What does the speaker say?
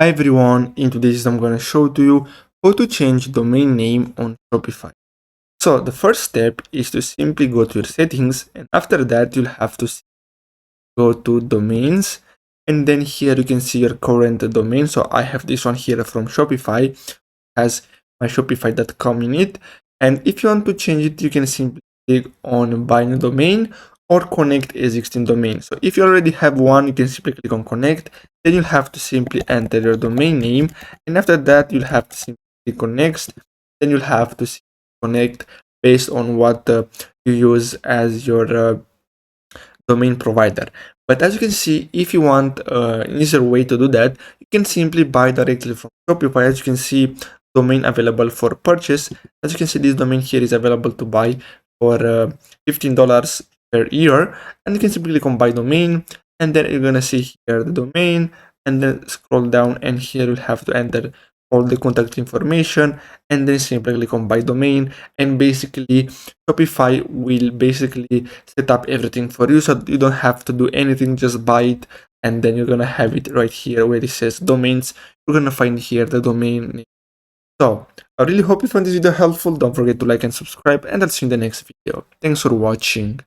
Hi everyone, in today's video I'm going to show to you how to change domain name on Shopify. So the first step is to simply go to your settings, and after that you'll have to go to domains, and then here you can see your current domain. So I have this one here from Shopify, has my shopify.com in it, and if you want to change it you can simply click on buy new domain or connect existing domain. So if you already have one, you can simply click on connect, then you'll have to simply enter your domain name, and after that you'll have to simply click on next, then you'll have to connect based on what you use as your domain provider. But as you can see, if you want an easier way to do that, you can simply buy directly from Shopify. As you can see, domain available for purchase. As you can see, this domain here is available to buy for $15 per year, and you can simply click on buy domain, and then you're gonna see here the domain, and then scroll down, and here you'll have to enter all the contact information, and then simply click on buy domain, and basically Shopify will basically set up everything for you, so you don't have to do anything, just buy it, and then you're gonna have it right here where it says domains. You're gonna find here the domain name. So I really hope you found this video helpful. Don't forget to like and subscribe, and I'll see you in the next video. Thanks for watching.